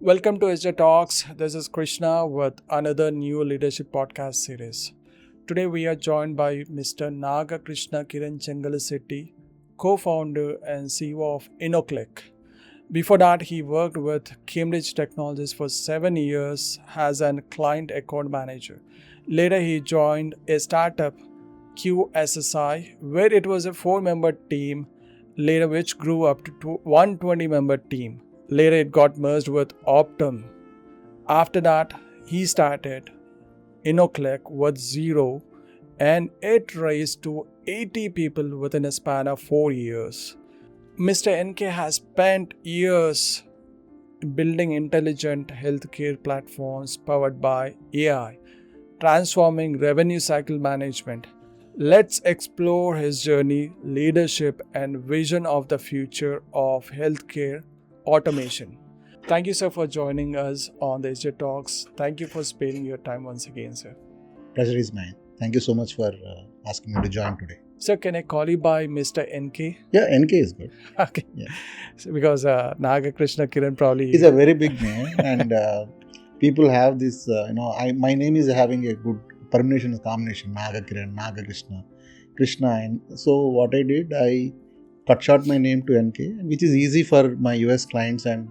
Welcome to SJ Talks. This is Krishna with another new leadership podcast series. Today we are joined by Mr. Naga Krishna Kiran Chengalasetti, co-founder and CEO of InnoClick. Before that, he worked with Cambridge Technologies for 7 years as a client account manager. Later, he joined a startup, QSSI, where it was a 4-member team, later which grew up to 120-member team. Later, it got merged with Optum. After that, he started InnoClick with zero and it raised to 80 people within a span of 4 years. Mr. NK has spent years building intelligent healthcare platforms powered by AI, transforming revenue cycle management. Let's explore his journey, leadership, and vision of the future of healthcare automation. Thank you, sir, for joining us on the SJ Talks. Thank you for sparing your time once again, sir. Pleasure is mine. Thank you so much for asking me to join today. Sir, can I call you by Mr. NK? Yeah, NK is good. Okay. Yeah. So because Naga Krishna Kiran probably It's a very big name, and people have this. My name is having a good permutation combination: Naga Kiran, Naga Krishna, Krishna. And so what I did, I cut short my name to NK, which is easy for my US clients and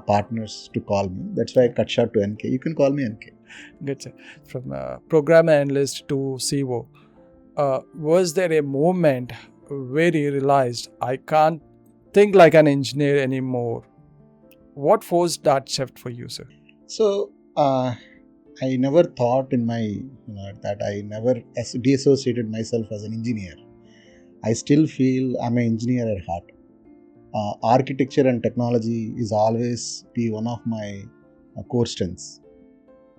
partners to call me. That's why I cut short to NK. You can call me NK. Good, sir. From program analyst to CEO. Was there a moment where you realized I can't think like an engineer anymore? What forced that shift for you, sir? So I never thought in my that I never deassociated myself as an engineer. I still feel I'm an engineer at heart. Architecture and technology is always be one of my core strengths.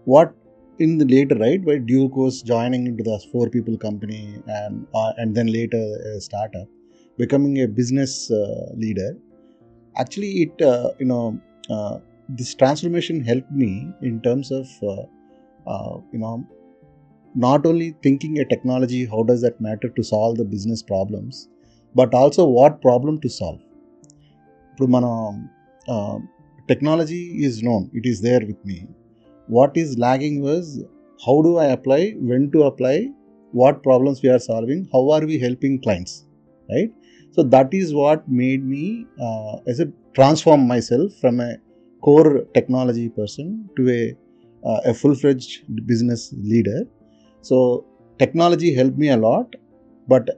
What in the later, right, by due course joining into the 4 people company and then later a startup, becoming a business leader. Actually, this transformation helped me in terms of not only thinking a technology, how does that matter to solve the business problems, but also what problem to solve. ఇప్పుడు మన technology is known, it is there with me. What is lagging was how do I apply, when to apply, what problems we are solving, how are we helping clients, right? So that is what made me transform myself from a core technology person to a full-fledged business leader. So technology helped me a lot, but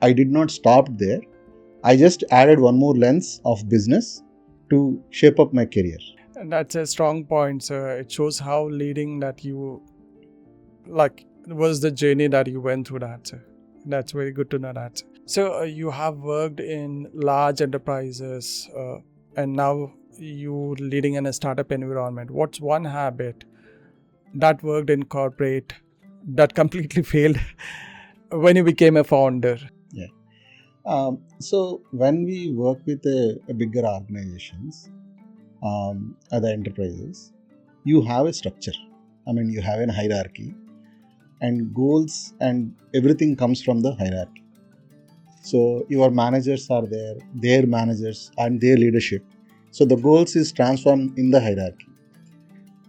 I did not stop there. I just added one more lens of business to shape up my career. And that's a strong point, sir. It shows how leading that you was the journey that you went through that, sir. That's very good to know that. So you have worked in large enterprises and now you leading in a startup environment. What's one habit that worked in corporate that completely failed when you became a founder? Yeah. So when we work with a bigger organizations, other enterprises, you have a structure. I mean, you have a hierarchy and goals, and everything comes from the hierarchy. So your managers are there, their managers and their leadership. So the goals is transformed in the hierarchy.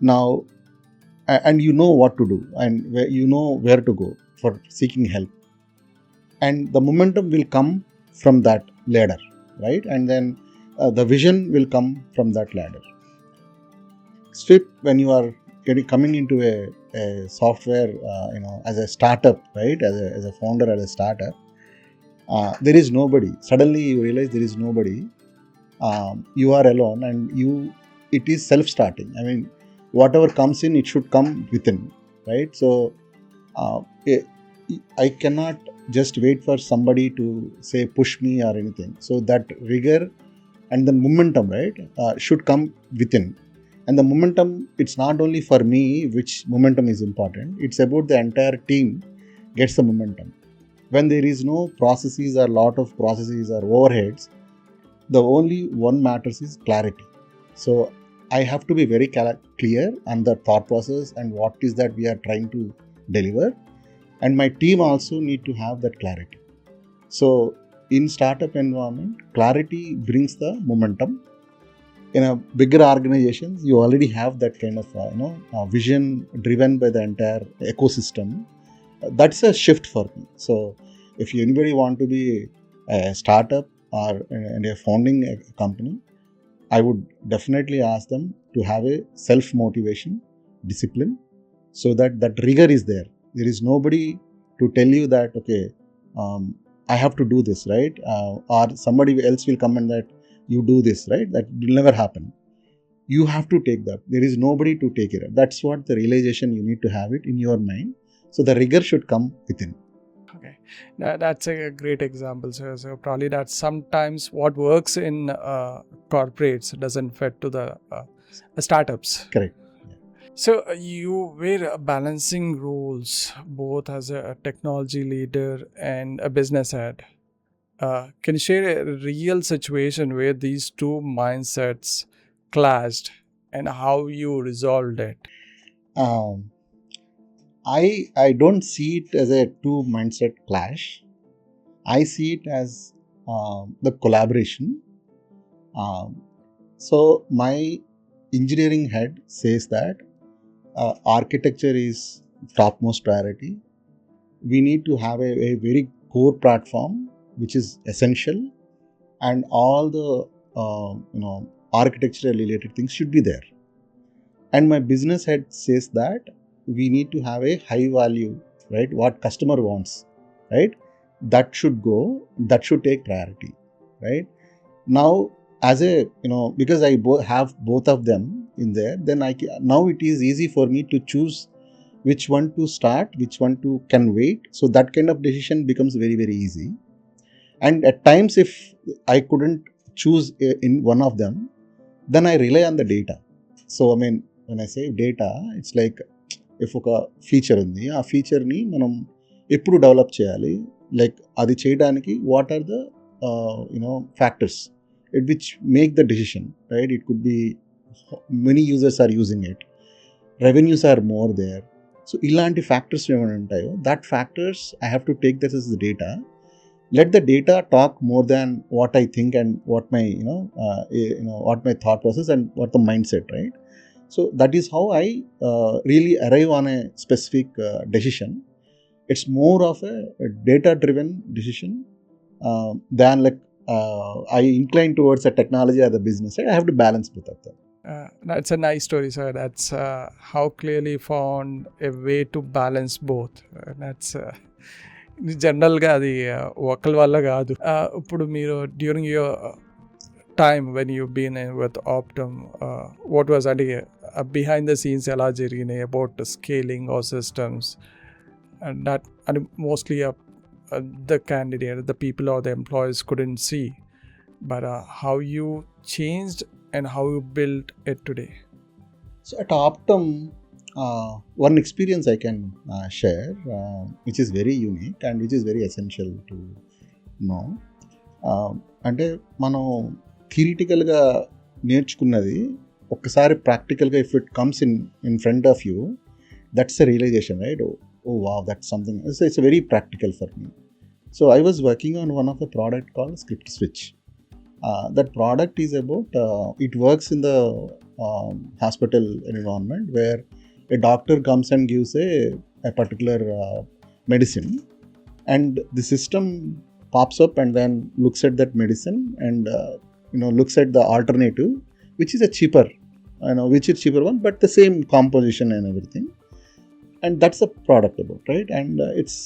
Now, and you know what to do, and you know where to go for seeking help, and the momentum will come from that ladder, right? And then the vision will come from that ladder. Strip when you are coming into a software, as a startup, right? As a founder at a startup, there is nobody. Suddenly you realize there is nobody. You are alone, and it is self-starting. I mean, whatever comes in, it should come within, right? So I cannot just wait for somebody to say push me or anything. So that rigor and the momentum, right, should come within. And the momentum, it's not only for me which momentum is important, it's about the entire team gets the momentum. When there is no processes or lot of processes or overheads, the only one matters is clarity. So I have to be very clear on the thought process and what is that we are trying to deliver, and my team also need to have that clarity. So in startup environment, clarity brings the momentum. in a bigger organizations, you already have that kind of vision driven by the entire ecosystem. That's a shift for me. So if anybody want to be a startup or and a founding a company, I would definitely ask them to have a self motivation, discipline, so that rigor is there. There is nobody to tell you that okay, I have to do this, right? Or somebody else will come and that you do this, right? That will never happen. You have to take that. There is nobody to take it. That's what the realization you need to have it in your mind. So the rigor should come within. Okay, that's a great example, sir. So probably that sometimes what works in corporates doesn't fit to the startups. Correct. So you were balancing roles both as a technology leader and a business head. Can you share a real situation where these two mindsets clashed and how you resolved it? I don't see it as a two mindset clash. I see it as the collaboration. So my engineering head says that architecture is topmost priority. We need to have a very core platform which is essential, and all the architectural related things should be there. And my business head says that we need to have a high value, right? What customer wants, right? That should go, that should take priority, right? Now, as a because I have both of them in there, then now it is easy for me to choose which one to start, which one to can wait. So that kind of decision becomes very, very easy. And at times, if I couldn't choose in one of them, then I rely on the data. So I mean, when I say data, it's like if ఒక feature ఉంది, ఆ ఫీచర్ని మనం ఎప్పుడు develop చేయాలి, like అది చేయడానికి what are the factors which make the decision, right? It could be many users are using it, revenues are more there. So ఇలాంటి ఫ్యాక్టర్స్ ఏమైనా ఉంటాయో, that factors I have to take this is the data. Let the data talk more than what I think and what my what my thought process and what the mindset, right? So that is how I really arrive on a specific decision. It's more of a data driven decision than like I incline towards a technology or the business, right? I have to balance both of them. That's a nice story, sir. That's how clearly found a way to balance both. That's జనరల్గా అది ఒకరి వల్ల కాదు. ఇప్పుడు మీరు during your time when you been with Optum, what was అంటే behind the scenes ఎలా జరిగినాయి about scaling our systems and that and mostly the candidate, the people or the employees couldn't see, but how you changed and how you built it today? So at Optum, one experience I can share, which is very unique and which is very essential to know. అంటే మనం థియరిటికల్గా నేర్చుకున్నది ఒక్కసారి ప్రాక్టికల్గా if it comes in front of you, that's a realization, right? Oh wow, that's something. It's very practical for me. So I was working on one of the product called script switch. That product is about, it works in the hospital environment where a doctor comes and gives a particular medicine, and the system pops up and then looks at that medicine and looks at the alternative, which is a cheaper, which is cheaper one, but the same composition and everything. And that's the product about, right? And it's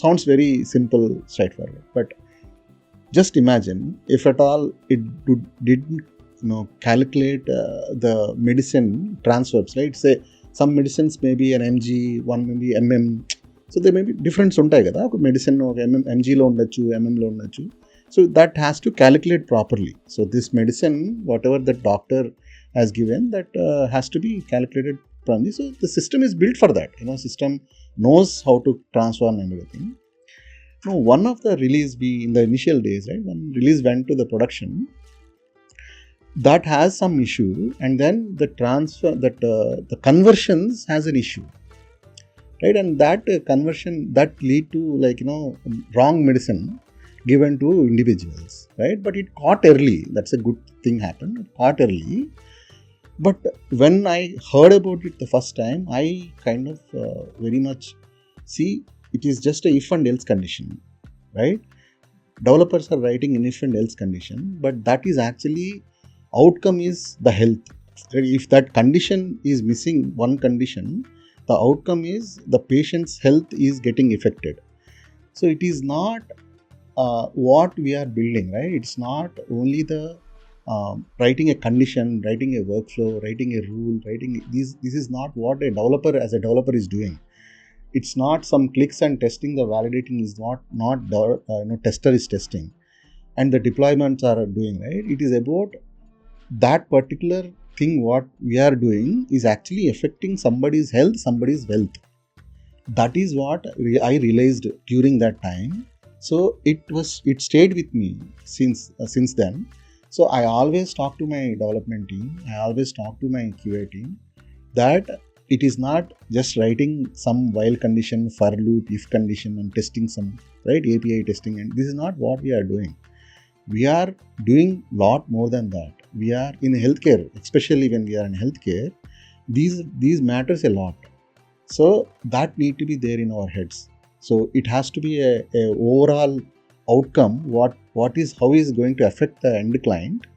sounds very simple, straightforward, but just imagine if at all it didn't calculate the medicine transfers, right? Say some medicines may be an mg, one may be mm, so there may be difference ఉంటాయి కదా. ఒక medicine ఒక ఎంజీలో ఉండొచ్చు, ఎంఎంలో ఉండొచ్చు. So that has to calculate properly. So this medicine what ever that doctor has given, that has to be calculated from this. So the system is built for that. System knows how to transfer and everything. Now, one of the release in the initial days, right, when release went to the production, that has some issue, and then the transfer, that the conversions has an issue, right? And that conversion that lead to wrong medicine, given to individuals, right? But it caught early. That's a good thing happened. It caught early. But when I heard about it the first time, I kind of very much see it is just a if and else condition, right? Developers are writing in if and else condition, but that is actually outcome is the health. If that condition is missing one condition, the outcome is the patient's health is getting affected. So it is not what we are building, right? It's not only the writing a condition, writing a workflow, writing a rule, writing this is not what a developer as a developer is doing. It's not some clicks and testing. The validating is not tester is testing, and the deployments are doing, right? It is about that particular thing. What we are doing is actually affecting somebody's health, somebody's wealth. That is what I realized during that time. So it stayed with me since then. So I always talk to my development team, I always talk to my QA team, that it is not just writing some while condition, for loop, if condition, and testing some, right, API testing, and this is not what we are doing. We are doing lot more than that. We are in healthcare, especially when we are in healthcare, these matters a lot. So that need to be there in our heads. So it has to be a overall outcome, how is going to affect the end client,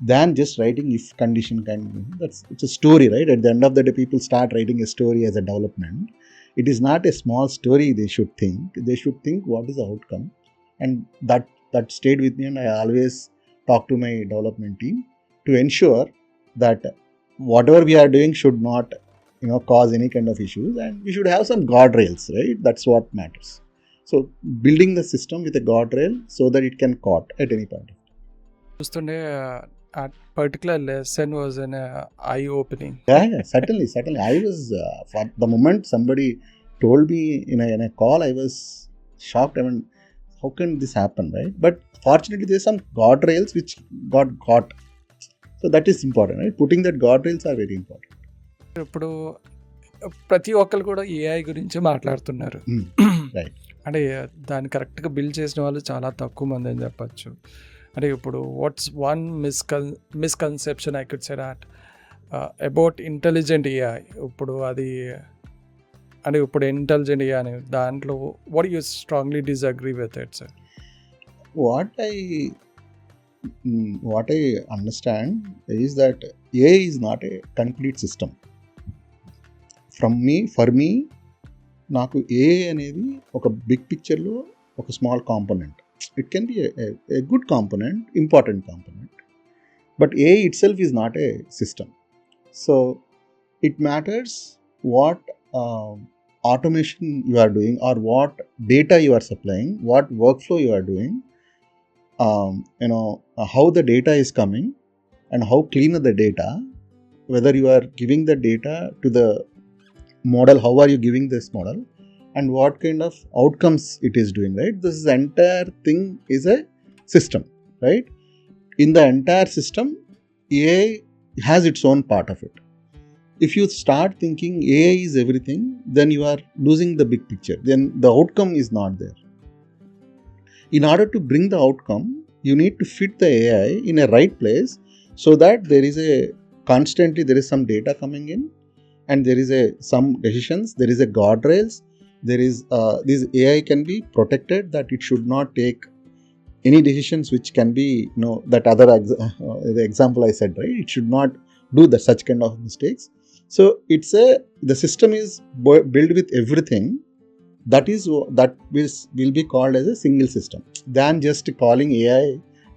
than just writing if condition can. It's a story, right? At the end of the day, people start writing a story as a development. It is not a small story. They should think what is the outcome, and that stayed with me. And I always talk to my development team to ensure that whatever we are doing should not cause any kind of issues, and we should have some guardrails, right? That's what matters. So building the system with a guardrail so that it can caught at any point. చూస్తుండే ఆ particular lesson was an eye opening. Yeah, certainly. I was for the moment somebody told me in a call, I was shocked. I mean, how can this happen, right? But fortunately, there's some guardrails which got caught. So that is important, right? Putting that guardrails are very important. ఇప్పుడు ప్రతి ఒక్కరు కూడా AI గురించి మాట్లాడుతున్నారు, right? అంటే దాన్ని కరెక్ట్గా build చేసిన వాళ్ళు చాలా తక్కువ మంది అని చెప్పచ్చు. అంటే ఇప్పుడు what's one misconception I could say that about intelligent AI. ఇప్పుడు అది అంటే ఇప్పుడు ఇంటెలిజెంట్ ఏఐ అని దాంట్లో what you strongly disagree with it, sir? What I understand is that AI is not a complete system. For me, నాకు AI అనేది ఒక big పిక్చర్లో ఒక small component. It can be a good component, important component, but AI itself is not a system. So it matters what automation you are doing, or what data you are supplying, what workflow you are doing, how the data is coming, and how clean are the data, whether you are giving the data to the model, how are you giving this model, and what kind of outcomes it is doing, right? This entire thing is a system, right? In the entire system, AI has its own part of it. If you start thinking AI is everything, then you are losing the big picture. Then the outcome is not there. In order to bring the outcome, you need to fit the AI in a right place, so that there is some data coming in, and there is some decisions, there is a guardrails, there is this AI can be protected, that it should not take any decisions which can be, that other the example I said, right? It should not do such kind of mistakes. So the system is built with everything. That will be called as a single system, than just calling AI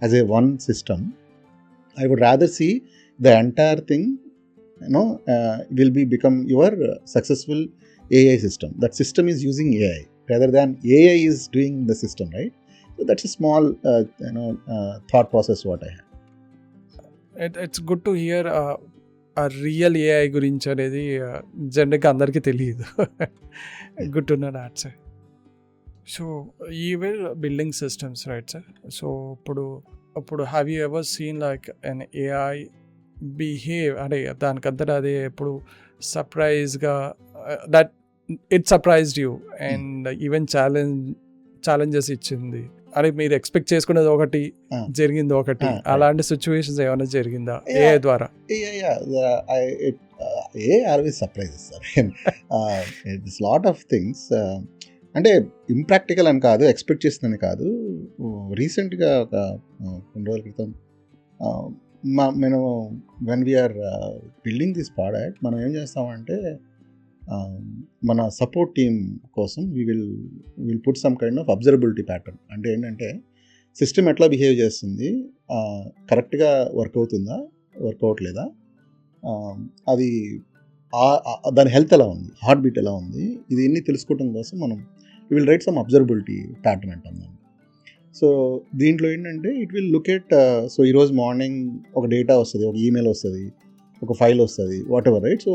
as a one system. I would rather see the entire thing will become your successful AI system. That system is using AI rather than AI is doing the system, right? So that's a small thought process what I have. It's good to hear a real AI గురించి అనేది జనరల్గా అందరికీ తెలియదు. Good to know that, sir. So you will building systems, right, sir? So ఇప్పుడు have you ever seen like an AI behave, అంటే దానికంతటా అదే ఎప్పుడు సర్ప్రైజ్గా that it surprised you and even challenges ఇచ్చింది, అరే మీరు ఎక్స్పెక్ట్ చేసుకున్నది ఒకటి Ah. జరిగింది ఒకటి, Right. అలాంటి సిచ్యువేషన్స్ ఏమైనా జరిగిందా ఏ Yeah. ద్వారా? ఏ always surprises. It's lot of things. అంటే ఇంప్రాక్టికల్ అని కాదు, ఎక్స్పెక్ట్ చేస్తుందని కాదు. రీసెంట్గా ఒక కొన్ని రోజుల క్రితం మేము when we're building this product, మనం ఏం చేస్తామంటే మన సపోర్ట్ టీమ్ కోసం will put some kind of observability pattern. అంటే ఏంటంటే సిస్టమ్ ఎట్లా బిహేవ్ చేస్తుంది, కరెక్ట్గా వర్క్ అవుతుందా, వర్క్ అవ్వట్లేదా, అది దాని హెల్త్ ఎలా ఉంది, హార్ట్ బీట్ ఎలా ఉంది, ఇది ఎన్ని తెలుసుకోవడం కోసం మనం will write some observability pattern అంటాం దాన్ని. సో దీంట్లో ఏంటంటే it will look at, so ఈరోజు మార్నింగ్ ఒక డేటా వస్తుంది, ఒక ఈమెయిల్ వస్తుంది, ఒక ఫైల్ వస్తుంది, what ever, right. So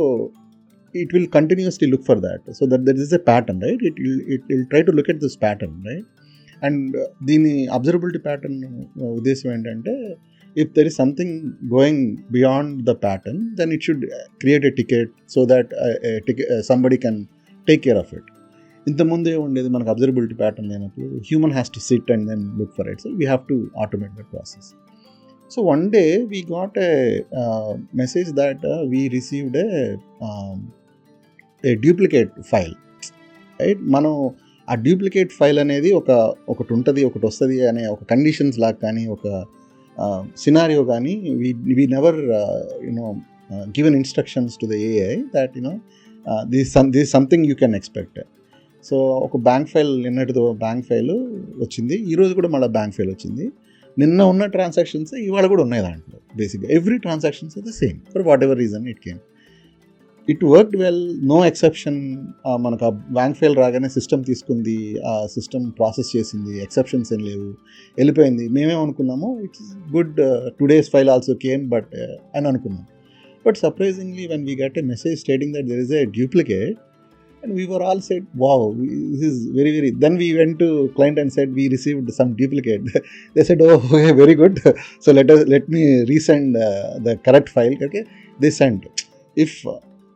it will continuously look for that, so that there is a pattern, right. It will try to look at this pattern, right. And దీని observability pattern ఉద్దేశం ఏంటంటే, if there is something going beyond the pattern, then it should create a ticket so that somebody can take care of it. ఇంతకుముందే ఉండేది మనకు observability pattern లేనప్పుడు human has to sit and then look for it, so we have to automate that process. So one day we got a message that we received a duplicate file, right. మనం ఆ duplicate file అనేది ఒకటి ఉంటుంది, ఒకటి వస్తుంది అనే ఒక conditions లాగా కానీ, ఒక సినారియో కానీ, we never given instructions to the AI that this is something you can expect. So ఒక బ్యాంక్ ఫైల్, నిన్నటితో బ్యాంక్ ఫైల్ వచ్చింది, ఈరోజు కూడా మళ్ళీ బ్యాంక్ ఫైల్ వచ్చింది. నిన్న ఉన్న ట్రాన్సాక్షన్స్ ఇవాళ కూడా ఉన్నాయి దాంట్లో. బేసిక్గా every transactions are the same for whatever reason it came. It worked well, no exception. మనకు ఆ బ్యాంక్ ఫైల్ రాగానే సిస్టమ్ తీసుకుంది, ఆ సిస్టమ్ ప్రాసెస్ చేసింది, ఎక్సెప్షన్స్ ఏం లేవు, వెళ్ళిపోయింది. మేమేమనుకున్నాము it's good, today's file also came but అని అనుకున్నాం. But surprisingly when we get a message stating that there is a duplicate, and we were all said, wow, this is very, very. Then we went to client and said we received some duplicate. They said, oh, okay, very good. So let me resend the correct file. Okay, they sent. If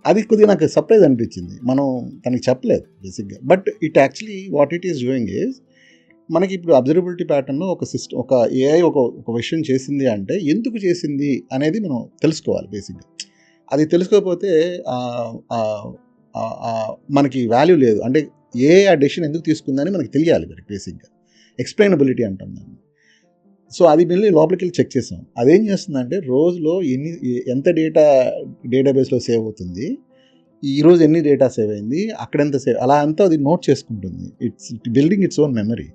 అది కొద్దిగా నాకు surprise అనిపించింది, మనం తనకి చెప్పలేదు బేసిక్గా. But it actually what it is doing is, మనకి ఇప్పుడు అబ్జర్వబిలిటీ ప్యాటర్న్లో ఒక సిస్టమ్, ఒక ఏఐ ఒక విషయం చేసింది అంటే ఎందుకు చేసింది అనేది మనం తెలుసుకోవాలి బేసిక్గా. అది తెలుసుకోకపోతే మనకి వాల్యూ లేదు. అంటే ఆ డెసిషన్ ఎందుకు తీసుకుందని మనకి తెలియాలి మరి బేసిక్గా. ఎక్స్ప్లెయినబిలిటీ అంటాం దాన్ని. సో అది వెళ్ళి లోపలికి వెళ్ళి చెక్ చేసాం. అదేం చేస్తుందంటే రోజులో ఎంత డేటాబేస్లో సేవ్ అవుతుంది, ఈరోజు ఎన్ని డేటా సేవ్ అయింది, అక్కడెంత సేవ్, అలా అంతా అది నోట్ చేసుకుంటుంది. It's building its own memory.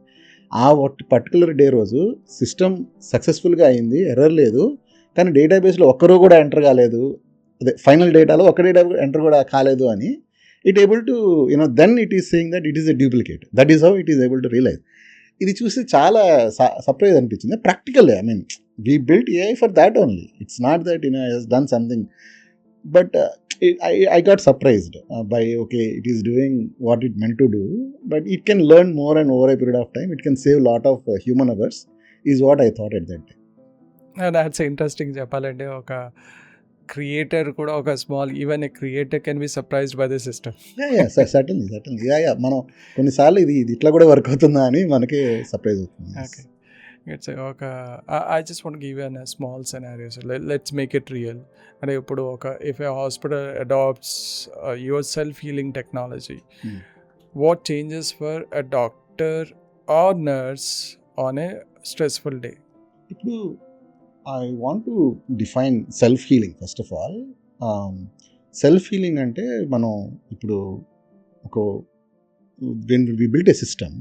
ఆ పర్టికులర్ డే రోజు సిస్టమ్ సక్సెస్ఫుల్గా అయింది, ఎర్రర్ లేదు, కానీ డేటాబేస్లో ఒక్కరూ కూడా ఎంటర్ కాలేదు, అదే ఫైనల్ డేటాలో ఒక్క డేటా ఎంటర్ కూడా కాలేదు అని it able to then it is saying that it is a duplicate. That is how it is able to realize. ఇది చూసి చాలా సర్ప్రైజ్ అనిపించింది. Practical, I mean we built AI for that only. It's not that he's done something, but I got surprised by, okay, it is doing what it meant to do, but it can learn more and over a period of time. It can save a lot of human hours, is what I thought at that day. That's interesting. చెప్పాలంటే ఒక creator కూడా, ఒక small, even a creator can be surprised by the system. Certainly మనం కొన్నిసార్లు ఇది ఇట్లా కూడా work అవుతుందా అని మనకి సర్ప్రైజ్ అవుతుంది. ఓకే, ఇట్స్ ఒక I just want give an small scenarios, let's make it real. అంటే ఇప్పుడు if a hospital adapts your self healing technology, what changes for a doctor or nurse on a stressful day? ఇప్పుడు I want to define self-healing first of all. Self-healing అంటే మనం ఇప్పుడు when we build a system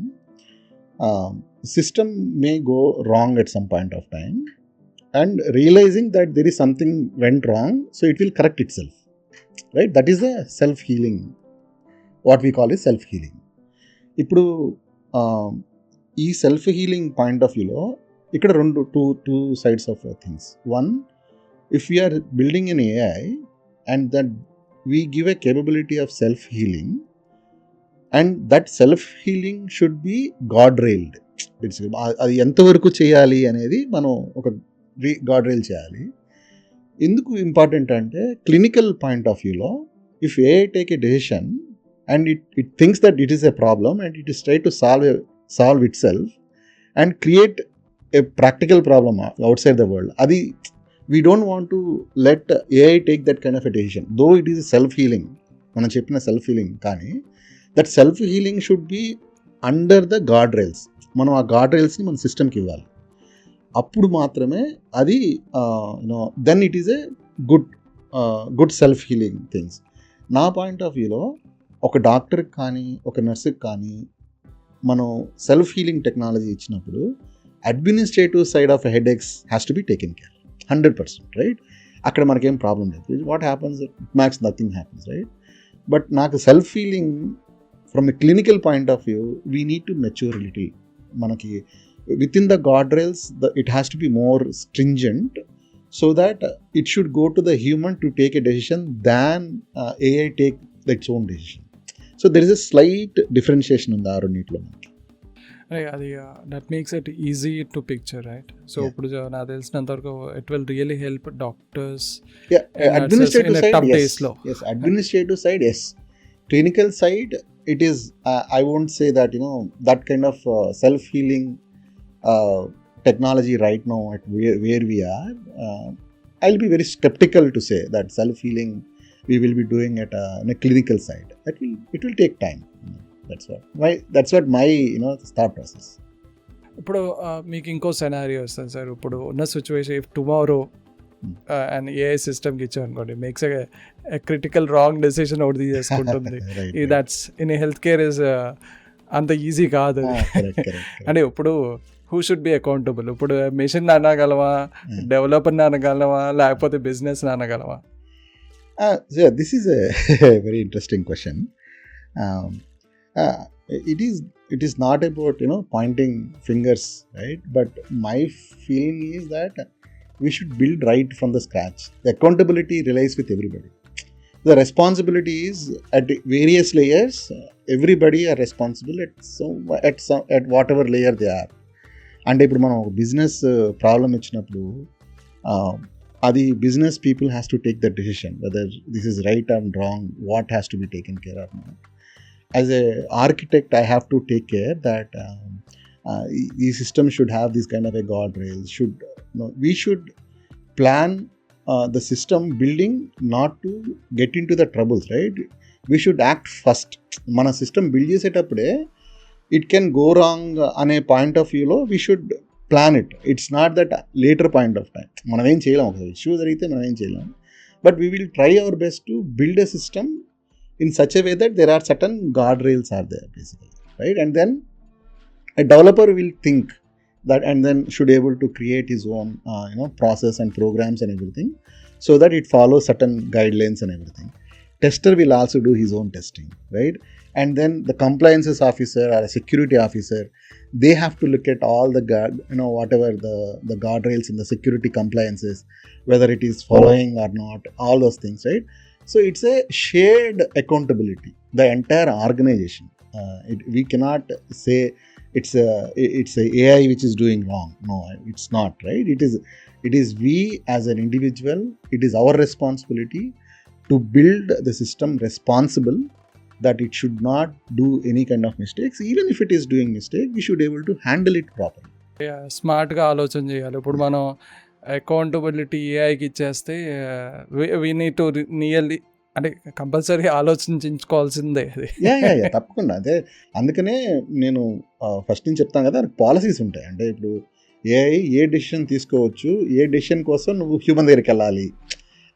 may go wrong at some point of time, and realizing that there is something went wrong, so it will correct itself, right? That is a self-healing, what we call is self-healing. ఇప్పుడు ఈ self-healing point of view లో ఇక్కడ two sides of things. One, if we are building an AI and that we give a capability of self-healing, and that self-healing should be guardrailed. అది ఎంతవరకు చేయాలి అనేది మనం ఒక guardrail చేయాలి. ఎందుకు ఇంపార్టెంట్ అంటే క్లినికల్ పాయింట్ ఆఫ్ వ్యూలో if AI take a decision and it thinks that it is a problem and it is try to solve itself, and create a practical problem outside the world. Adi we don't want to let AI take that kind of a decision, though it is self-healing. మనం చెప్పిన self healing, కానీ that self healing should be under the gourd rails. మనం ఆ gourd రైల్స్ని మన సిస్టమ్కి ఇవ్వాలి. అప్పుడు మాత్రమే అది then it is a good self healing things. నా పాయింట్ ఆఫ్ వ్యూలో ఒక డాక్టర్కి కానీ ఒక నర్సుకి కానీ మనం సెల్ఫ్ హీలింగ్ టెక్నాలజీ ఇచ్చినప్పుడు administrative side of headaches has to be taken care 100%, రైట్? అక్కడ మనకేం ప్రాబ్లం లేదు. What happens, max nothing happens, right? But నాకు self healing from a clinical point of view we need to mature little. మనకి with in the guardrails it has to be more stringent so that it should go to the human to take a decision than AI take its own decision. So there is a slight differentiation ఉంది ఆ రెండింటిలో మనకి. అది that makes it easy to picture, right? So ఇప్పుడు నాకు తెలిసినంత వరకు it will really help doctors administrative side, డేస్లో. yes, administrative side, yes. Clinical side, it is I won't say that that kind of self-healing technology right now at where we are. I'll be very skeptical to say that self-healing we will be doing at in a clinical side. It will take time. That's what my thought process. ఇప్పుడు మీకు ఇంకో scenario వస్తుంది sir. ఇప్పుడు ఉన్న situation, if tomorrow and AI సిస్టమ్కి ఇచ్చాం అనుకోండి, makes a critical wrong decision ఒకటి తీసుకుంటుంది. That's in health care is అంత ఈజీ కాదు. అంటే ఇప్పుడు హూ షుడ్ బి అకౌంటబుల్? ఇప్పుడు మెషిన్ అనగలవా, డెవలపర్ని అనగలవా, లేకపోతే business అనగలవా? This is a very interesting question. It is not about pointing fingers, right? But my feeling is that we should build right from the scratch. The accountability relies with everybody. The responsibility is at various layers. Everybody are responsible at whatever layer they are. And ఇప్పుడు మనం ఒక business problem ఇచ్చినప్పుడు అది business people has to take that decision whether this is right and wrong, what has to be taken care of. As a architect, I have to take care that the system should have this kind of a guardrails. We should plan the system building not to get into the troubles, right? We should act first. Mana system build chesetappude it can go wrong on a point of view lo we should plan it. It's not that later point of time manam em cheyalam, oka issue jarigithe manam em cheyalam, but we will try our best to build a system in such a way that there are certain guardrails are there basically, right? And then a developer will think that and then should able to create his own process and programs and everything so that it follows certain guidelines and everything. Tester will also do his own testing, right? And then the compliances officer or a security officer, they have to look at all the whatever the guardrails in the security compliances, whether it is following or not, all those things, right? So it's a shared accountability, the entire organization. We cannot say it's a AI which is doing wrong. No, it's not, right? It is we as an individual, it is our responsibility to build the system responsible that it should not do any kind of mistakes. Even if it is doing mistake, we should able to handle it properly. స్మార్ట్గా ఆలోచన చేయాలి. ఇప్పుడు మనం accountability ఏఐకి ఇచ్చేస్తే we need to nearly అంటే compulsory ఆలోచించుకోవాల్సిందే అది. తప్పకుండా. అదే అందుకనే నేను ఫస్ట్ నుంచి చెప్తాను కదా, పాలసీస్ ఉంటాయి. అంటే ఇప్పుడు ఏఐ ఏ డెసిషన్ తీసుకోవచ్చు, ఏ డెసిషన్ కోసం నువ్వు హ్యూమన్ దగ్గరికి వెళ్ళాలి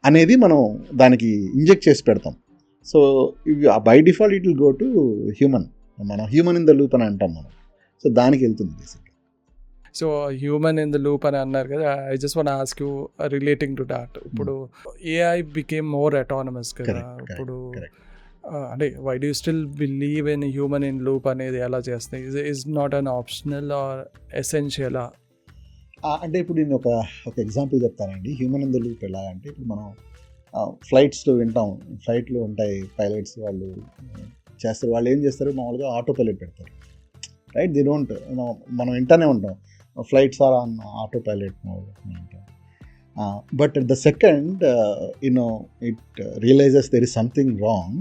అనేది మనం దానికి ఇంజెక్ట్ చేసి పెడతాం. So by default it will go to human. మనం హ్యూమన్ ఇన్ ద లూప్ అని అంటాం మనం. సో దానికి వెళ్తుంది బేసిక్గా. So human in the loop అని అన్నారు కదా, I just want ask you relating to that. ఇప్పుడు ఏఐ బికేమ్ మోర్ అటానమస్ కదా. ఇప్పుడు అంటే why do still believe in human in loop అనేది ఎలా చేస్తాయి? Is not an optional or ఎసెన్షియలా? అంటే ఇప్పుడు నేను ఒక ఎగ్జాంపుల్ చెప్తానండి. హ్యూమన్ ఇన్ ద లూప్ ఎలా అంటే, ఇప్పుడు మనం ఫ్లైట్స్లో వింటాం, ఫ్లైట్లో ఉంటాయి పైలట్స్, వాళ్ళు చేస్తారు. వాళ్ళు ఏం చేస్తారు, మామూలుగా ఆటో పైలట్ పెడతారు, రైట్? దే డోంట్ మనం వింటానే ఉంటాం flights are on auto pilot mode అంటాం. But the second it realises there is something wrong,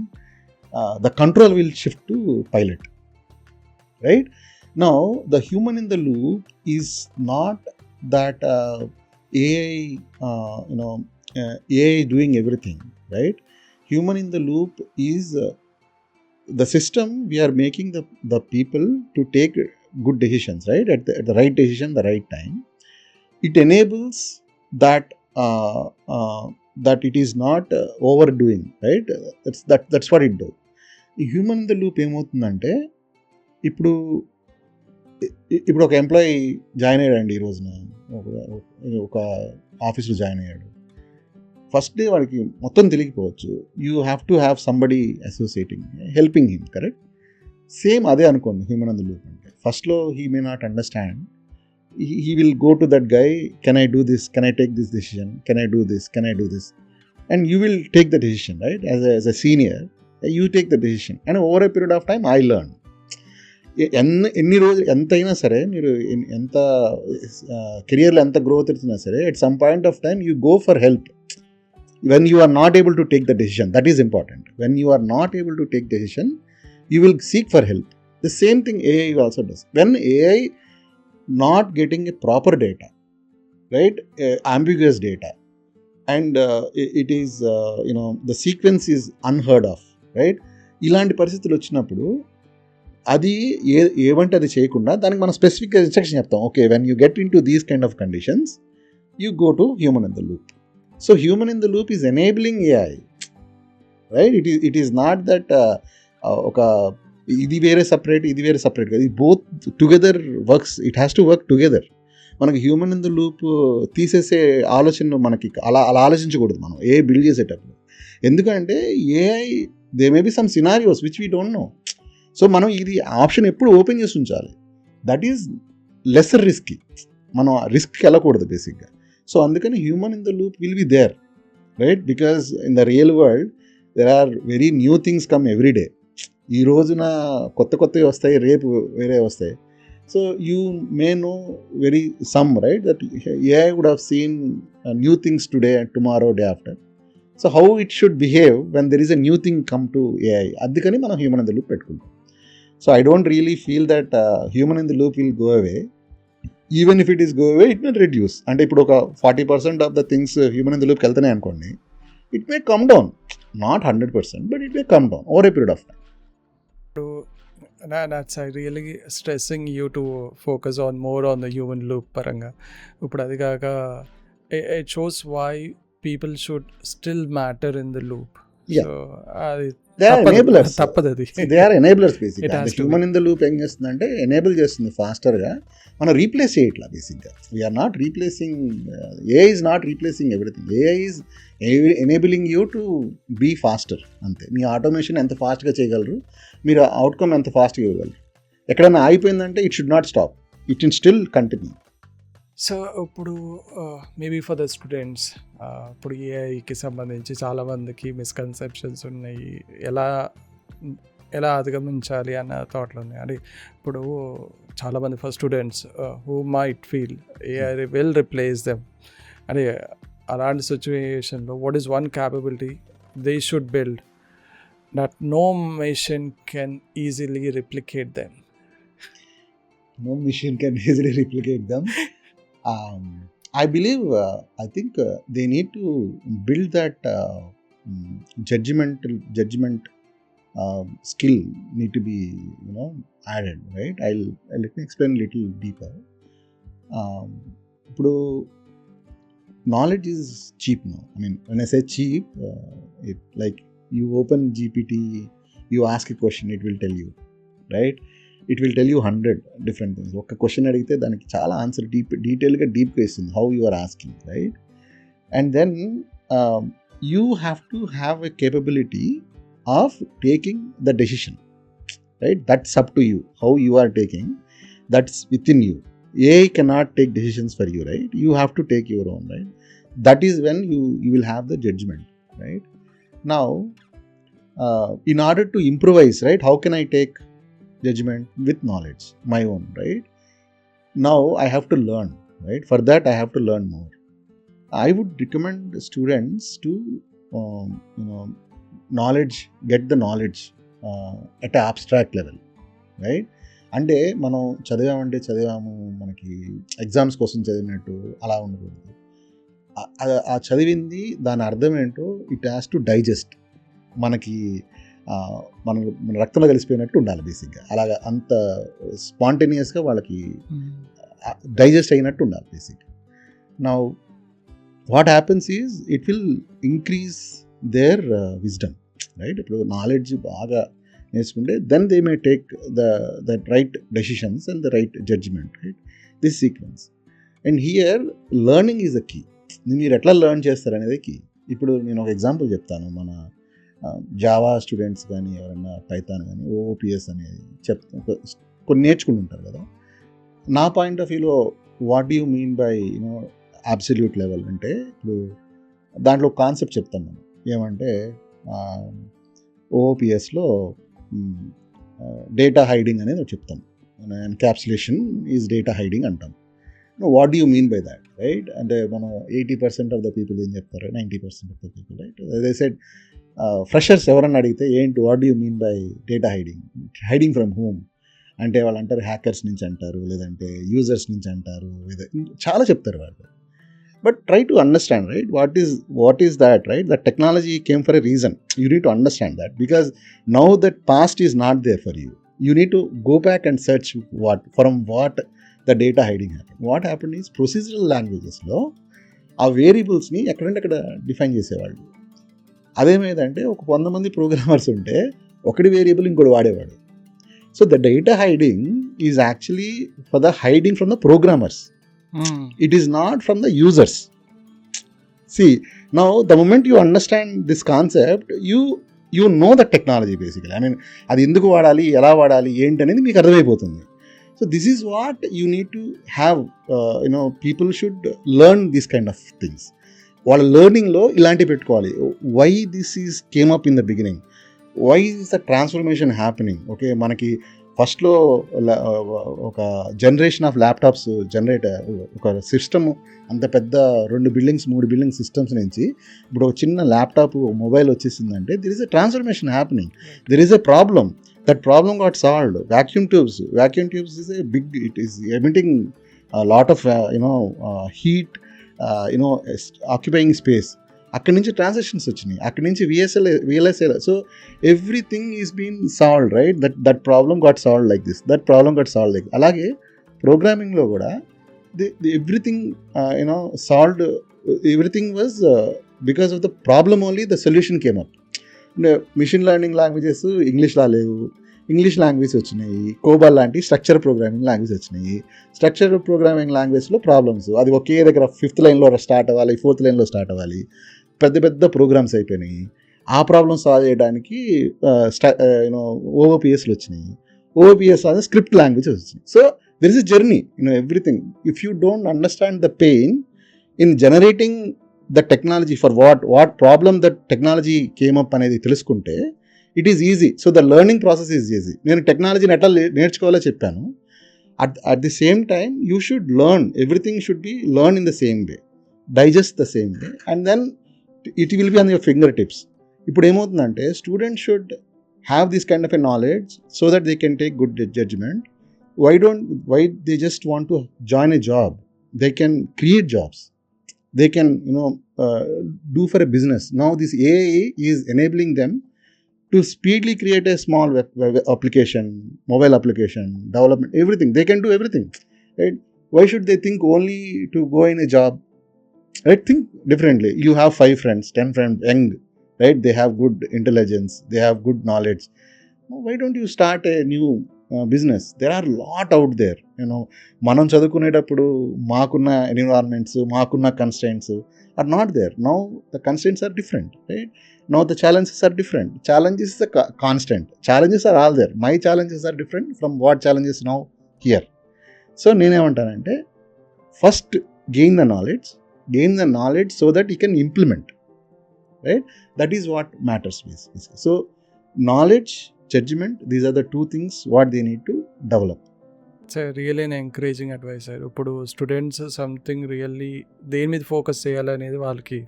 the control will shift to pilot, right? Now the human in the loop is not that AI, AI doing everything, right? Human in the loop is the system. We are making the people to take good decisions, right? At the right decision, the right time. It enables that that it is not overdoing, right? That's what it does. ఈ human in the loop ఏమవుతుందంటే, ఇప్పుడు ఇప్పుడు ఒక employee join అయ్యాడండి ఈ రోజున, ఒక ఆఫీస్లో join అయ్యాడు. ఫస్ట్ డే వాడికి మొత్తం తెలియకపోవచ్చు. You have to have somebody associating, helping him, correct? Same అదే అనుకోండి హ్యూమన్ ఇన్ ద లూప్ అంటే. ఫస్ట్లో he may not understand. He will go to that guy, can I do this, can I take this decision, can I do this, can I do this, and you will take the decision, right? As a senior, you take the decision, and over a period of time I learn. ఎన్ని రోజులు ఎంతైనా సరే, మీరు ఎంత కెరియర్లో ఎంత growth వచ్చినా సరే, at some point of time you go for help when you are not able to take the decision. That is important. When you are not able to take decision, you will seek for help. The same thing AI also does. When AI not getting a proper data, right? Ambiguous data, and it is the sequence is unheard of, right? ఇలాంటి పరిస్థితులు వచ్చినప్పుడు అది ఏమంటే అది చేయకుండా దానికి మనం specific instruction చెప్తాం. Okay, when you get in to these kind of conditions, you go to human in the loop. So human in the loop is enabling AI, right? It is not that ఒక ఇది వేరే separate, ఇది వేరే separate కదా. ఇది both together works. It has to work together. మనకి human in the loop తీసేసే ఆలోచన మనకి అలా ఆలోచించకూడదు మనం ఏ బిల్డ్ చేసేటప్పుడు. ఎందుకంటే AI, they may be some scenarios which we don't know. So మనం ఇది ఆప్షన్ ఎప్పుడు ఓపెన్ చేసి ఉంచాలి. That is lesser risky. మనం రిస్క్కి వెళ్ళకూడదు బేసిక్గా. సో అందుకని human in the loop will be there, right? Because in the real world there are very new things come every day. ఈ రోజున కొత్తవి వస్తాయి, రేపు వేరే వస్తాయి. So you may know very some, right? That AI would have seen new things today and tomorrow, day after. So how it should behave when there is a new thing come to AI. అందుకని మనం human in the loop పెట్టుకుంటాం. So I don't really feel that human in the loop will go away. Even if it is go away, it may reduce. అంటే ఇప్పుడు ఒక 40% of the things human in the లూప్కి వెళ్తున్నాయి అనుకోండి, it may come down. Not 100%, but it may come down over a period of time. That's really stressing you to focus on more on the human loop paranga. ఇప్పుడు అది కాక it shows why people should still matter in the loop. Yeah. So అది They are enablers. తప్పదు అది. They are enablers basically. It has The to human in the loop ఏం చేస్తుందంటే enable చేస్తుంది ఫాస్టర్గా. మనం రీప్లేస్ చేయట్లా బేసిక్గా. We're not replacing, AI is not replacing everything. AI is enabling you to be faster, అంతే. మీ ఆటోమేషన్ ఎంత ఫాస్ట్గా చేయగలరు, మీరు అవుట్కమ్ ఎంత ఫాస్ట్గా ఇవ్వగలరు. ఎక్కడైనా ఆగిపోయిందంటే it should not stop, it should still continue. So ఇప్పుడు మేబీ ఫర్ ద స్టూడెంట్స్, ఇప్పుడు ఏఐకి సంబంధించి చాలామందికి మిస్కన్సెప్షన్స్ ఉన్నాయి. ఎలా అధిగమించాలి అన్న థాట్లు ఉన్నాయి. అంటే ఇప్పుడు చాలామంది for students who might feel AI will replace them. అంటే అలాంటి సిచ్యువేషన్లో what is one capability they should build that no machine can easily replicate them? No machine can easily replicate them. I believe, I think they need to build that judgment skill need to be added, right? Let me explain a little deeper. ఇప్పుడు knowledge is cheap now. I mean, when I say cheap, it like you open GPT, you ask a question, it will tell you, right? It will tell you 100 different things. ఒక question అడిగితే దానికి చాలా answer డీటెయిల్గా డీప్గా ఇస్తుంది, how you are asking, right? And then you have to have a capability of taking the decision, right? That's up to you, how you are taking, that's within you. AI cannot take decisions for you, right? You have to take your own, right? That is when you will have the judgment, right? Now, in order to improvise, right, how can I take judgment with knowledge, my own, right? Now I have to learn, right? For that I have to learn more. I would recommend students to knowledge, get the knowledge at an abstract level, right? అంటే మనం చదివాము, మనకి exams కోసం చదివినట్టు అలా ఉండకూడదు. ఆ చదివింది దాని అర్థం ఏంటో ఇట్ హ్యాస్ టు డైజెస్ట్, మనకి మన రక్తంలో కలిసిపోయినట్టు ఉండాలి బేసిక్గా. అలాగా అంత స్పాంటేనియస్గా వాళ్ళకి డైజెస్ట్ అయినట్టు ఉండాలి బేసిక్గా. Now what happens is it will increase their wisdom, right? ఇప్పుడు నాలెడ్జ్ బాగా నేర్చుకుంటే then they may take the right decisions and the right judgment, right? This sequence. And here learning is the key. మీరు ఎట్లా learn చేస్తారనేది key. ఇప్పుడు నేను ఒక example చెప్తాను. మన జావా స్టూడెంట్స్ కానీ ఎవరైనా పైథాన్ కానీ ఓఓపిఎస్ అనేది కొన్ని నేర్చుకుంటుంటారు కదా. నా పాయింట్ ఆఫ్ వ్యూలో what do you mean by absolute level అంటే, ఇప్పుడు దాంట్లో కాన్సెప్ట్ చెప్తాం మనం. ఏమంటే ఓఓపిఎస్లో డేటా హైడింగ్ అనేది చెప్తాం. ఎన్క్యాప్సులేషన్ ఈజ్ డేటా హైడింగ్ అంటాం. What do you mean by that, right? అంటే మనం 80% ఆఫ్ ద పీపుల్ ఏం చెప్తారు, 90% ఆఫ్ ద పీపుల్, రైట్? అదే సైడ్ ఫ్రెషర్స్ ఎవరన్నా అడిగితే ఏంటి what do you mean by data hiding from home అంటే వాళ్ళు అంటారు హ్యాకర్స్ నుంచి అంటారు, లేదంటే యూజర్స్ నుంచి అంటారు, చాలా చెప్తారు వాళ్ళు. But try to understand, right? What is that, right? That technology came for a reason. You need to understand that, because now that past is not there for you. You need to go back and search from what the data hiding happened. What happened is procedural languages లో ఆ వేరియబుల్స్ని ఎక్కడంటే అక్కడ define చేసేవాళ్ళు. అదేమైందంటే ఒక 100 మంది programmers ఉంటే ఒకటి variable ఇంకోటి వాడేవాడు. So the data hiding is actually for the hiding from the programmers. It is not from the users. See, now the moment you understand this concept, you know the technology basically. I mean, అది ఎందుకు వాడాలి, ఎలా వాడాలి, ఏంటి అనేది మీకు అర్థమైపోతుంది. So this is what you need to have. People should learn these kind of things. వాళ్ళ లెర్నింగ్లో ఇలాంటివి పెట్టుకోవాలి. Why this is came up in the beginning, why is the transformation happening. Okay, మనకి ఫస్ట్లో ఒక జనరేషన్ ఆఫ్ ల్యాప్టాప్స్ ఒక system అంత పెద్ద 2 బిల్డింగ్స్ 3 బిల్డింగ్ సిస్టమ్స్ నుంచి ఇప్పుడు ఒక చిన్న ల్యాప్టాప్ మొబైల్ వచ్చేసిందంటే there is a transformation happening. There is a problem. That problem got solved. Vacuum tubes is a big, it is emitting lot of heat, occupying space. అక్కడి నుంచి transactions వచ్చినాయి, అక్కడి నుంచి VLSI. So everything is been solved, right? That problem got solved like this, that problem got solved like. అలాగే ప్రోగ్రామింగ్లో కూడా everything solved, everything was because of the problem only the solution came up. Machine learning languages ఇంగ్లీష్లో లేవు, English language వచ్చినాయి. COBOL లాంటి structure programming language వచ్చినాయి. Structure programming లాంగ్వేజ్లో problems అది ఒకే దగ్గర 5th లైన్లో స్టార్ట్ అవ్వాలి, 4th లైన్లో స్టార్ట్ అవ్వాలి. పెద్ద పెద్ద ప్రోగ్రామ్స్ అయిపోయినాయి. ఆ ప్రాబ్లమ్ సాల్వ్ చేయడానికి ఓఓపిఎస్లు వచ్చినాయి. ఓఓపిఎస్ అనేది స్క్రిప్ట్ లాంగ్వేజ్ వచ్చినాయి. So there is a journey, everything. If you don't understand the pain in generating the technology for what problem that technology came up అనేది తెలుసుకుంటే it is easy. So the learning process is easy. నేను టెక్నాలజీని ఎట్లా నేర్చుకోవాలో చెప్పాను. At the same time you should learn, everything should be learn in the same way, digest the same way, and then it will be on your finger tips. ఇప్పుడు ఏమవుతుందంటే students should have this kind of a knowledge so that they can take good judgment. Why they just want to join a job? They can create jobs. They can do for a business. Now this AI is enabling them to speedily create a small web application, mobile application, development, everything. They can do everything, right? Why should they think only to go in a job, right? Think differently. You have 5 friends, 10 friends, young, right? They have good intelligence, they have good knowledge. Why don't you start a new business? There are lot out there. మనం చదువుకునేటప్పుడు మాకున్న environments, మాకున్న constraints are not there. Now the constraints are different, right? Now the challenges are different. Challenges is the constant. Challenges are all there. My challenges are different from what challenges now here. So నేనేమంటానంటే first gain the knowledge so that you can implement, right? That is what matters basically. So knowledge, judgment, these are the 2 things what they need to develop. It's a really an encouraging advice sir. ఇప్పుడు students something really దేని మీద focus చేయాలనేది వాళ్ళకి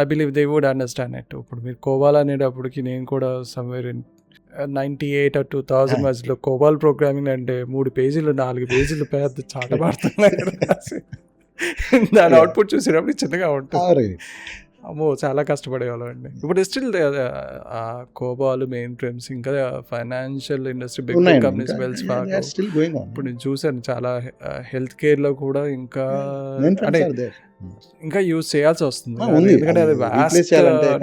I believe they would understand it. ఇప్పుడు మీరు కోవాలనేటప్పటికి నేను కూడా somewhere in 98 or 2000 మధ్యలో కోబాల్ ప్రోగ్రామింగ్ అంటే 3 పేజీలు 4 పేజీలు పెద్ద చాటమాడుతున్నాయి రాసి దాని అవుట్పుట్ చూసేటప్పుడు చిన్నగా ఉంటుంది. అమ్మో చాలా కష్టపడేవాళ్ళం అండి. ఇప్పుడు స్టిల్ కోబాల్, మెయిన్ ఫ్రేమ్స్, ఇంకా financial industry, big companies, Wells Fargo, ఇప్పుడు నేను చూసాను చాలా హెల్త్ కేర్ లో కూడా ఇంకా అంటే ఇంకా యూజ్ చేయాల్సి వస్తుంది, ఎందుకంటే అది వాస్ట్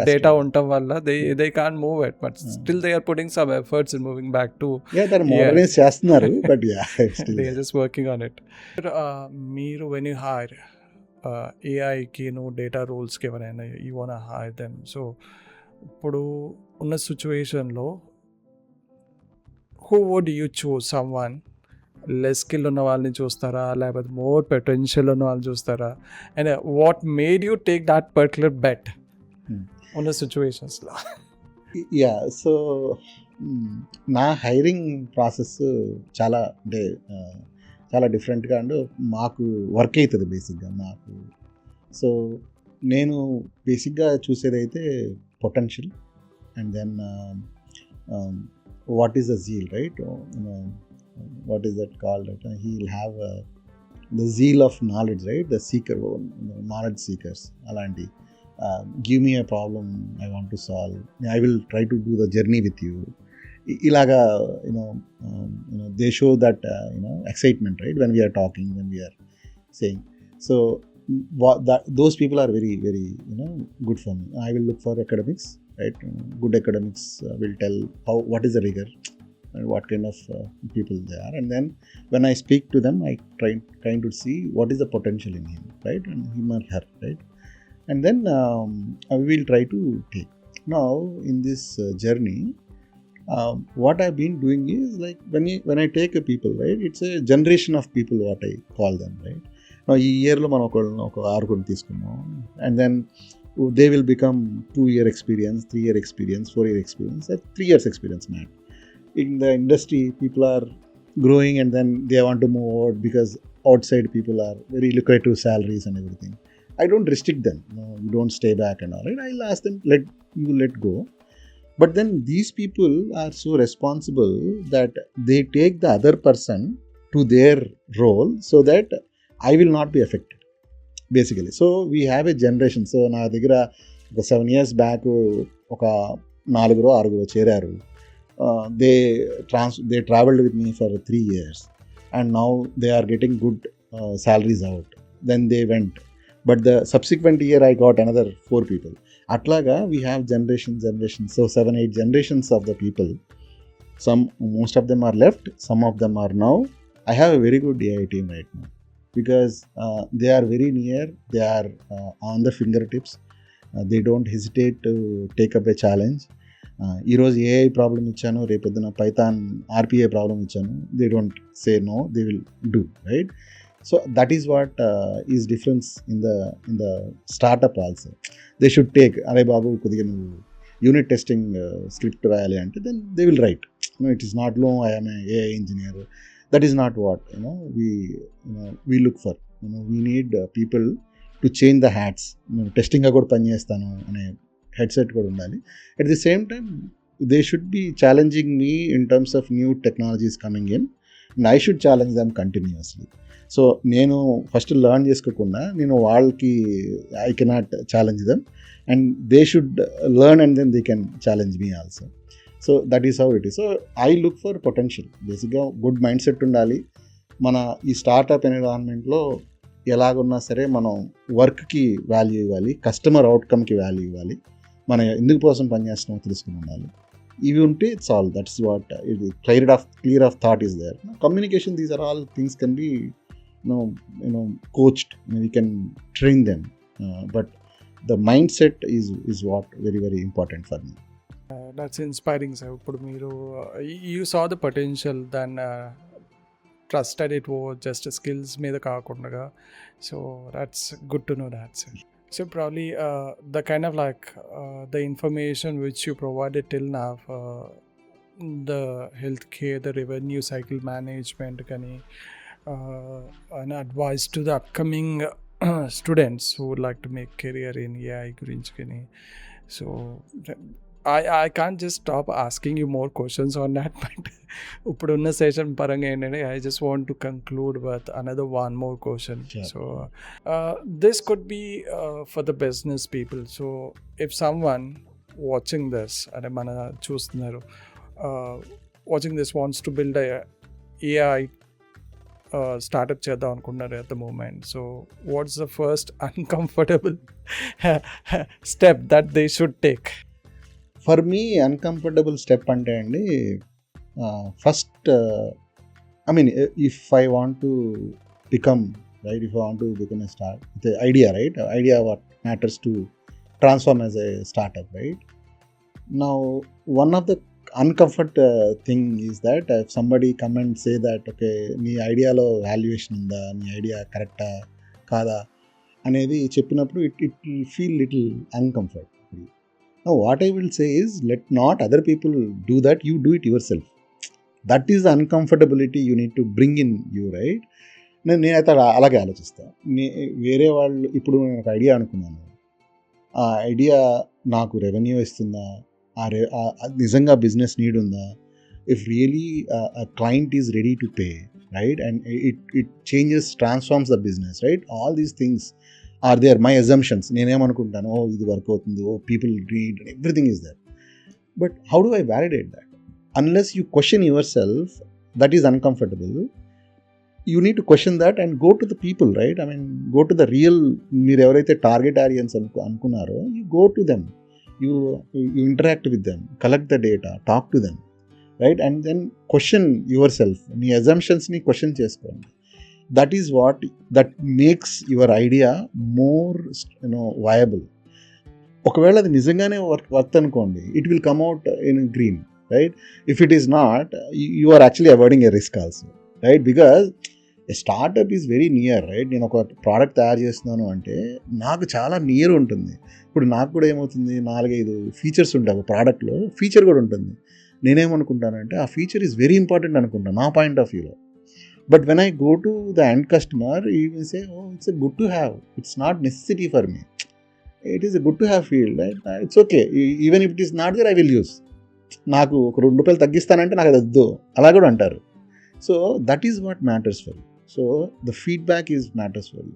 డేటా ఉండటం వల్ల they can't move it, but still they are putting some efforts in moving back to చేస్తున్నారు, but they are just working on it. మీరు వెన్ యూ హైర్ ఏఐకి డేటా రోల్స్కి ఎవరైనా you want hire them, so ఇప్పుడు ఉన్న సిచ్యువేషన్లో who would you choose? Someone less skill ఉన్న వాళ్ళని చూస్తారా, లేకపోతే మోర్ పొటెన్షియల్ ఉన్న వాళ్ళని చూస్తారా? And what made you take that particular bet ఉన్న సిచ్యువేషన్స్లో? సో నా హైరింగ్ ప్రాసెస్ చాలా అంటే చాలా డిఫరెంట్గా అండ్ మాకు వర్క్ అవుతుంది బేసిక్గా మాకు. సో నేను బేసిక్గా చూసేదైతే potential and then what is the zeal, right? what is that called? He will have the zeal of knowledge, right? The seeker, knowledge seekers. Alanti, give me a problem I want to solve. I will try to do the journey with you. Ilaga, they show that excitement, right? When we are talking, when we are saying. So those people are very, very good for me. I will look for academics, right? Good academics will tell what is the rigor and what kind of people they are, and then when I speak to them, I trying to see what is the potential in him, right, and him or her, right, and then we will try to take. Now in this journey, what I've been doing is like when I take a people, right, it's a generation of people, what I call them, right. Now ఈ ఇయర్లో మనం ఒక 6 తీసుకున్నాం, and then they will become 2-year experience, 3-year experience, 4-year experience, 3 years experience man. In the industry, people are growing and then they want to move out because outside people are very lucrative salaries and everything. I don't restrict them. You don't stay back and all, right? I'll ask them, let go. But then these people are so responsible that they take the other person to their role so that I will not be affected, basically. So we have a generation. So na దగ్గర ఒక 7 years back ఒక 4-6 చేరారు. They traveled with me for 3 years and now they are getting good salaries out. Then they went, but the subsequent year I got another 4 people. Atlaga we have generations. So 7-8 generations of the people. Most of them are left, some of them are now. I have a very good AI team right now because they are very near, they are on the fingertips. They don't hesitate to take up a challenge. ఈరోజు AI problem ఇచ్చాను, రేపొద్దున Python RPI problem ఇచ్చాను, they don't say no, they will do, right? So that is what is difference in the startup also. They should take, అరే బాబు కొద్దిగా నువ్వు unit testing script రాయాలి అంటే then they will write. It is not లో I'm AI engineer. That is not what we look for. We need people to change the hats. నేను టెస్టింగ్గా కూడా పనిచేస్తాను అనే హెడ్సెట్ కూడా ఉండాలి. At the same time they should be challenging me in terms of new technologies coming in and I should challenge them continuously. So నేను first learn చేసుకోకుండా నేను వాళ్ళకి I cannot challenge them and they should learn and then they can challenge me also. So that is how it is. So I look for potential. బేసిక్గా good mind set ఉండాలి. మన ఈ startup ఎన్విరాన్మెంట్లో ఎలాగున్నా సరే మనం వర్క్కి వాల్యూ ఇవ్వాలి, customer అవుట్కమ్కి value ఇవ్వాలి, మనం ఎందుకు కోసం పనిచేస్తున్నామో తెలుసుకుని ఉండాలి. ఇవి ఉంటే ఇట్స్ ఆల్. దట్స్ వాట్ ఇది clear of thought is there. Communication, these are all things can be coached. We can train them, but the mindset is what very, very important for me. That's inspiring, sir. You saw the potential, then trusted it was just skills మీద కాకుండా. So that's good to know that, sir. So probably the kind of the information which you provided till now, the healthcare, the revenue cycle management, an advice to the upcoming students who would like to make career in AI గురించి. So I can't just stop asking you more questions on that, but ఇప్పుడున్న session పరంగా ఏంటంటే I just want to conclude with another one more question. Sure. So this could be for the business people. So if someone watching this అంటే మన చూస్తున్నారు watching this wants to build a AI startup చేద్దాం అనుకుంటున్నారు at the moment. So what's the first uncomfortable step that they should take? For me uncomfortable step అంటే అండి, first I mean if I want to become right, if I want to become a start with idea, right, idea what matters to transform as a startup, right. Now one of the uncomfort thing is that if somebody come and say that okay నీ ఐడియాలో valuation ఉందా, నీ idea కరెక్టా కాదా అనేది చెప్పినప్పుడు it will feel little uncomfort. Now what I will say is, let not other people do that, you do it yourself. That is the uncomfortability you need to bring in you, right. నేనైతే అలాగే ఆలోచిస్తాను. వేరే వాళ్ళు ఇప్పుడు నేను ఒక idea అనుకున్నాను, ఆ ఐడియా నాకు రెవెన్యూ ఇస్తుందా, నిజంగా బిజినెస్ నీడ్ ఉందా, if really client is ready to pay, right, and it changes transforms the business, right. All these things are there, my assumptions. నేనేమనుకుంటాను, ఓ ఇది వర్క్ అవుతుంది, oh people need, everything is there. But how do I validate that? Unless you question yourself, that is uncomfortable. You need to question that and go to the people, right. I mean go to the real, మీరు ఎవరైతే target audience అనుకున్నారో, you go to them, you interact with them, collect the data, talk to them, right, and then question yourself. నీ assumptions ని question చేసుకోండి. that is what that makes your idea more viable. ఒకవేళ అది నిజంగానే worth అనుకోండి, it will come out in green, right. If it is not, you are actually avoiding a risk also, right, because a startup is very near, right. నేను ఒక product తయారు చేస్తున్నాను అంటే నాకు చాలా నియర్ ఉంటుంది. ఇప్పుడు నాకు కూడా ఏమవుతుంది, 4-5 ఫీచర్స్ ఉంటాయి ఒక ప్రోడక్ట్లో, ఫీచర్ కూడా ఉంటుంది. నేనేమనుకుంటానంటే ఆ ఫీచర్ ఈజ్ వెరీ ఇంపార్టెంట్ అనుకుంటాను నా పాయింట్ ఆఫ్ వ్యూలో. But when I go to the end customer, he will say, oh it's a good to have, it's not necessity for me, it is a good to have feel, right. It's okay, even if it is not there I will use. నాకు ఒక ₹2 తగ్గిస్తానంటే నాకు అది వద్దు అలా కూడా అంటారు. So that is what matters for you. So the feedback is matters for you.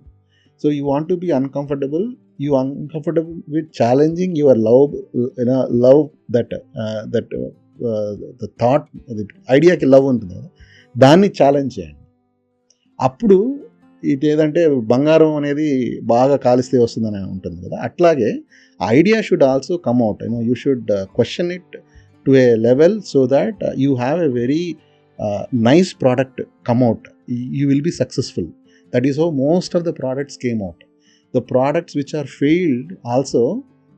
So you want to be uncomfortable, you uncomfortable with challenging your love that the thought, the idea కి love ఉంటుంది కదా, దాన్ని challenge చేయండి. అప్పుడు ఇది ఏదంటే బంగారం అనేది బాగా కాలిస్తే వస్తుందని ఉంటుంది కదా, అట్లాగే idea should also come out. You should question it to A level so that you have a very nice product come out. You will be successful. That is how most of the products came out. The products which are failed also,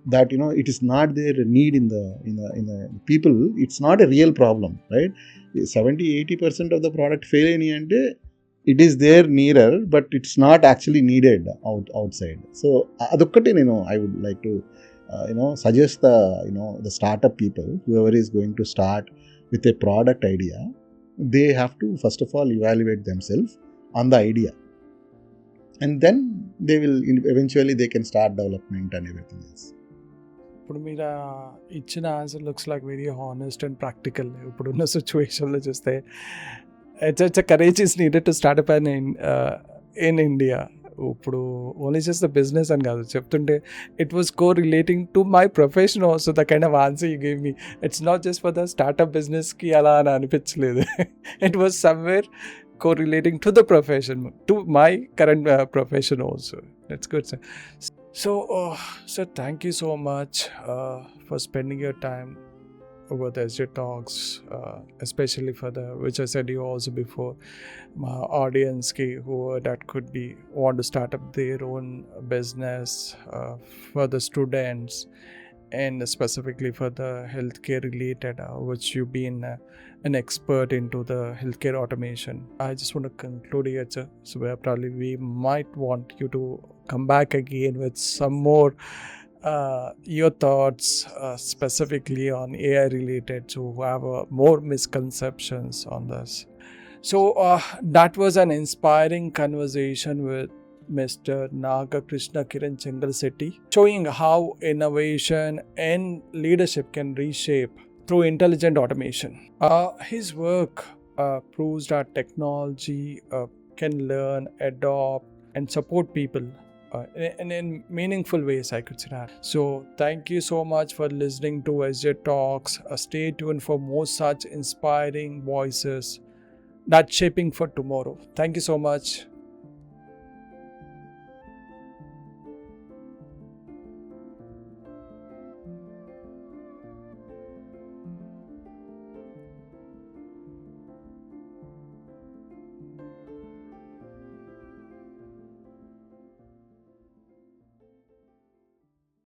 that it is not their need in the people, it's not a real problem, right. 70-80% of the product fail ani ante it is there nearer, but it's not actually needed outside. So adokkate I would like to suggest the startup people, whoever is going to start with a product idea, they have to first of all evaluate themselves on the idea, and then they will eventually they can start development and everything else. ఇప్పుడు మీరు ఇచ్చిన answer looks like very honest and practical. ఇప్పుడున్న సిచ్యువేషన్లో చూస్తే it's courage is needed to start up in India. ఇప్పుడు only just the business అని కాదు చెప్తుంటే, it was co relating to my profession also, the kind of answer you give me. It's not just for the startup బిజినెస్కి అలా అని అనిపించలేదు. It was somewhere co relating to the profession, to my current profession also. That's good sir. So sir, thank you so much for spending your time over the SJ Talks, especially for the, which I said you also before, my audience ki who that could be want to start up their own business, for the students, and specifically for the healthcare related, which you've been an expert into the healthcare automation. I just want to conclude here, sir. So probably we might want you to come back again with some more your thoughts specifically on AI related, so who have more misconceptions on this. So that was an inspiring conversation with Mr. Nagakrishna Kiran Changalsetti, showing how innovation and leadership can reshape through intelligent automation. His work proves that technology can learn, adopt, and support people in meaningful ways, I could say that. So, thank you so much for listening to SJ Talks. Stay tuned for more such inspiring voices that's shaping for tomorrow. Thank you so much.